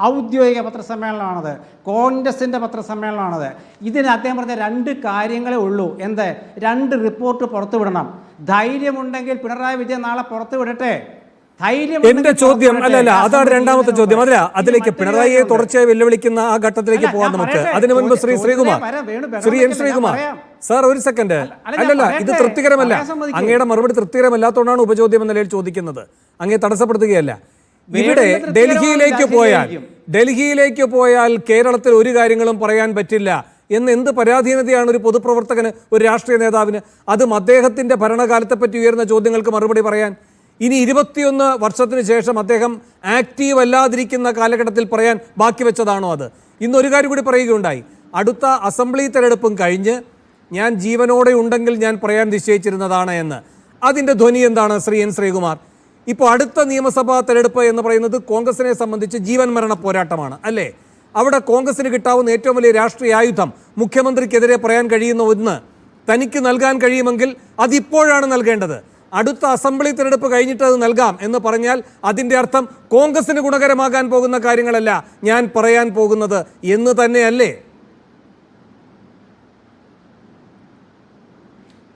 ഔദ്യോഗിക പത്രസമ്മേളനമാണത്, കോൺഗ്രസിൻ്റെ പത്രസമ്മേളനമാണത്. ഇതിന് അദ്ദേഹം പറഞ്ഞ രണ്ട് കാര്യങ്ങളേ ഉള്ളൂ. എന്ത്? രണ്ട് റിപ്പോർട്ട് പുറത്തുവിടണം. ധൈര്യമുണ്ടെങ്കിൽ പിണറായി വിജയൻ നാളെ പുറത്തുവിടട്ടെ. എന്റെ ചോദ്യം അല്ലല്ല, അതാണ് രണ്ടാമത്തെ ചോദ്യം. അല്ല, അതിലേക്ക് പിണറായിയെ തുടർച്ചയായി വെല്ലുവിളിക്കുന്ന ആ ഘട്ടത്തിലേക്ക് പോകാൻ നമുക്ക്. അതിനു മുൻപ് ശ്രീ എൻ ശ്രീകുമാർ സാർ, ഒരു സെക്കൻഡ്. അല്ലല്ല, ഇത് തൃപ്തികരമല്ല. അങ്ങയുടെ മറുപടി തൃപ്തികരമല്ലാത്തതുകൊണ്ടാണ് ഉപചോദ്യം എന്ന നിലയിൽ ചോദിക്കുന്നത്. അങ്ങയെ തടസ്സപ്പെടുത്തുകയല്ല. ഇവിടെ ഡൽഹിയിലേക്ക് പോയാൽ കേരളത്തിൽ ഒരു കാര്യങ്ങളും പറയാൻ പറ്റില്ല എന്ന് എന്ത് പരാധീനതയാണ് ഒരു പൊതുപ്രവർത്തകന്, ഒരു രാഷ്ട്രീയ നേതാവിന്? അതും അദ്ദേഹത്തിന്റെ ഭരണകാലത്തെ പറ്റി ഉയർന്ന ചോദ്യങ്ങൾക്ക് മറുപടി പറയാൻ. ഇനി 21 വർഷത്തിന് ശേഷം അദ്ദേഹം ആക്റ്റീവ് അല്ലാതിരിക്കുന്ന കാലഘട്ടത്തിൽ പറയാൻ ബാക്കി വെച്ചതാണോ അത്? ഇന്നൊരു കാര്യം കൂടി പറയുകയുണ്ടായി. അടുത്ത അസംബ്ലി തെരഞ്ഞെടുപ്പും കഴിഞ്ഞ് ഞാൻ ജീവനോടെ ഉണ്ടെങ്കിൽ ഞാൻ പറയാൻ നിശ്ചയിച്ചിരുന്നതാണ് എന്ന്. അതിൻ്റെ ധ്വനി എന്താണ് ശ്രീ എൻ ശ്രീകുമാർ? ഇപ്പോൾ അടുത്ത നിയമസഭാ തെരഞ്ഞെടുപ്പ് എന്ന് പറയുന്നത് കോൺഗ്രസിനെ സംബന്ധിച്ച് ജീവൻ മരണ പോരാട്ടമാണ്, അല്ലേ? അവിടെ കോൺഗ്രസിന് കിട്ടാവുന്ന ഏറ്റവും വലിയ രാഷ്ട്രീയ ആയുധം മുഖ്യമന്ത്രിക്കെതിരെ പറയാൻ കഴിയുന്ന ഒന്ന് തനിക്ക് നൽകാൻ കഴിയുമെങ്കിൽ അതിപ്പോഴാണ് നൽകേണ്ടത്. അടുത്ത അസംബ്ലി തെരഞ്ഞെടുപ്പ് കഴിഞ്ഞിട്ട് അത് നൽകാം എന്ന് പറഞ്ഞാൽ അതിൻ്റെ അർത്ഥം കോൺഗ്രസിന് ഗുണകരമാകാൻ പോകുന്ന കാര്യങ്ങളല്ല ഞാൻ പറയാൻ പോകുന്നത് എന്ന് തന്നെയല്ലേ?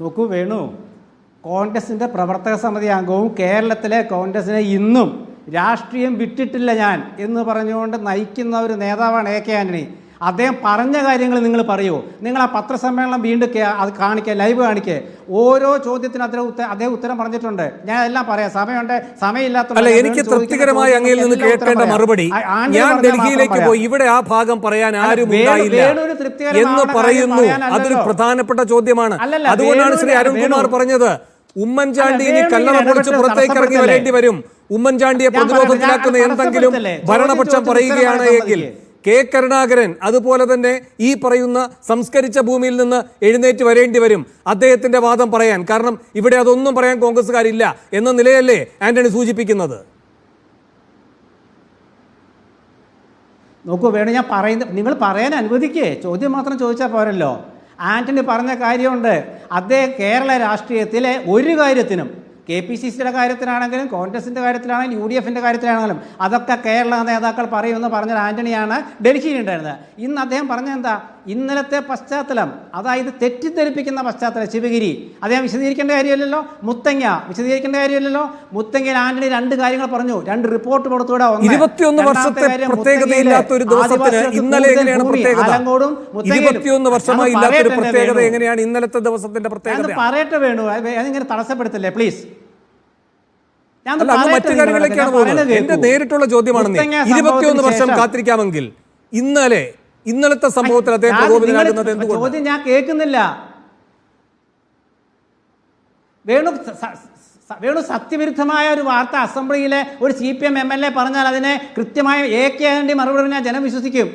നോക്കൂ വേണു, കോൺഗ്രസിൻ്റെ പ്രവർത്തക സമിതി അംഗവും കേരളത്തിലെ കോൺഗ്രസിനെ ഇന്നും രാഷ്ട്രീയം വിട്ടിട്ടില്ല ഞാൻ എന്ന് പറഞ്ഞുകൊണ്ട് നയിക്കുന്ന ഒരു നേതാവാണ് എ കെ ആന്റണി. അദ്ദേഹം പറഞ്ഞ കാര്യങ്ങൾ നിങ്ങൾ പറയൂ. നിങ്ങൾ ആ പത്രസമ്മേളനം വീണ്ടും അത് കാണിക്കുക, ലൈവ് കാണിക്കുക. ഓരോ ചോദ്യത്തിനും അദ്ദേഹം ഉത്തരം പറഞ്ഞിട്ടുണ്ട്. ഞാൻ എല്ലാം പറയാം, സമയമുണ്ട്, സമയമില്ലാത്ത. അല്ല, എനിക്ക് തൃപ്തികരമായി അങ്ങയിൽ നിന്ന് കേൾക്കേണ്ട മറുപടി, ഞാൻ ഡൽഹിയിലേക്ക് പോയി ഇവിടെ ആ ഭാഗം പറയാൻ ആരും ഉണ്ടായില്ല എന്ന് പറയുന്നു. അതൊരു പ്രധാനപ്പെട്ട ചോദ്യമാണ്. അതുകൊണ്ടാണ് ശ്രീ അരുൺകുമാർ പറഞ്ഞത് ഉമ്മൻചാണ്ടി ഇനി കല്ലറ പൊളിച്ച് പുറത്തേക്ക് ഇറങ്ങി വരേണ്ടി വരും. ഉമ്മൻചാണ്ടിയെ പ്രതിരോധത്തിലാക്കുന്ന എന്തെങ്കിലും ഭരണപക്ഷം പറയുകയാണ് എങ്കിൽ കെ കരുണാകരൻ അതുപോലെ തന്നെ ഈ പറയുന്ന സംസ്കരിച്ച ഭൂമിയിൽ നിന്ന് എഴുന്നേറ്റ് വരേണ്ടി വരും അദ്ദേഹത്തിന്റെ വാദം പറയാൻ. കാരണം ഇവിടെ അതൊന്നും പറയാൻ കോൺഗ്രസ്സുകാരില്ല എന്ന നിലയല്ലേ ആന്റണി സൂചിപ്പിക്കുന്നത്? നോക്കൂ വേണു, ഞാൻ പറയുന്നത് നിങ്ങൾ പറയാൻ അനുവദിക്കേ, ചോദ്യം മാത്രം ചോദിച്ചാൽ പോരല്ലോ. ആന്റണി പറഞ്ഞ കാര്യമുണ്ട്. അദ്ദേഹം കേരള രാഷ്ട്രീയത്തിലെ ഒരു കാര്യത്തിനും, കെ പി സി സിയുടെ കാര്യത്തിലാണെങ്കിലും കോൺഗ്രസിൻ്റെ കാര്യത്തിലാണെങ്കിലും യു ഡി എഫിൻ്റെ കാര്യത്തിലാണെങ്കിലും അതൊക്കെ കേരള നേതാക്കൾ പറയുമെന്ന് പറഞ്ഞ ആന്റണിയാണ് ഡൽഹിയിലുണ്ടായിരുന്നത്. ഇന്ന് അദ്ദേഹം പറഞ്ഞത് എന്താ? ഇന്നലത്തെ പശ്ചാത്തലം, അതായത് തെറ്റിദ്ധരിപ്പിക്കുന്ന പശ്ചാത്തലം. ശിവഗിരി അദ്ദേഹം വിശദീകരിക്കേണ്ട കാര്യമില്ലല്ലോ. മുത്തങ്ങ വിശദീകരിക്കേണ്ട കാര്യമില്ലല്ലോ. മുത്തങ്ങയിൽ ആന്റണി രണ്ട് കാര്യങ്ങൾ പറഞ്ഞു, രണ്ട് റിപ്പോർട്ട് കൊടുത്തുകൂടാ. 21 വർഷത്തെ പ്രത്യേകതയില്ലാത്ത ഒരു ദിവസത്തിന് ഇന്നലെ എങ്ങനെയാണ് പ്രത്യേകത? 21 വർഷമായി ഇല്ലാത്ത ഒരു പ്രത്യേകത എങ്ങനെയാണ് ഇന്നലത്തെ ദിവസത്തിന്റെ പ്രത്യേകത? പറയട്ടെ വേണു, അതിങ്ങനെ തടസ്സപ്പെടുത്തില്ലേ പ്ലീസ്. മറ്റു കാര്യങ്ങളിലേക്കാണ് പോകുന്നത്. എന്റെ നേരിട്ടുള്ള ചോദ്യമാണ്, 21 വർഷം കാത്തിരിക്കാമെങ്കിൽ ഇന്നലത്തെ സംഭവത്തിൽ അദ്ദേഹം പ്രകോപിതനാകുന്നത് എന്തുകൊണ്ട്? ചോദ്യം ഞാൻ കേൾക്കുന്നില്ല വേണു. സത്യവിരുദ്ധമായ ഒരു വാർത്ത അസംബ്ലിയിലെ ഒരു CPM MLA പറഞ്ഞാൽ അതിനെ കൃത്യമായ എ കെ ആന്റണി മറുപടി ഞാൻ ജനം വിശ്വസിക്കും.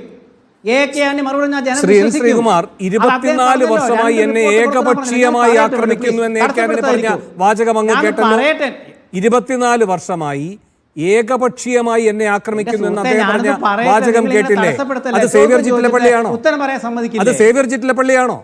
ശ്രീകുമാർ 24 വർഷമായി എന്നെ ഏകപക്ഷീയമായി ആക്രമിക്കുന്നു എന്ന് എ കെ ആന്റണി പറഞ്ഞ വാചകം അങ്ങ് കേട്ടല്ലോ. 24 വർഷമായി ഏകപക്ഷീയമായി എന്നെ ആക്രമിക്കുന്നു എന്ന് അദ്ദേഹം പറഞ്ഞ വാചകം കേട്ടില്ലേ? അത് സേവ്യർ ചിറ്റിലപ്പള്ളിയാണോ? ഉത്തരം പറയാൻ സമ്മതിക്കില്ല. അത് സേവ്യർ ചിറ്റിലപ്പള്ളിയാണോ?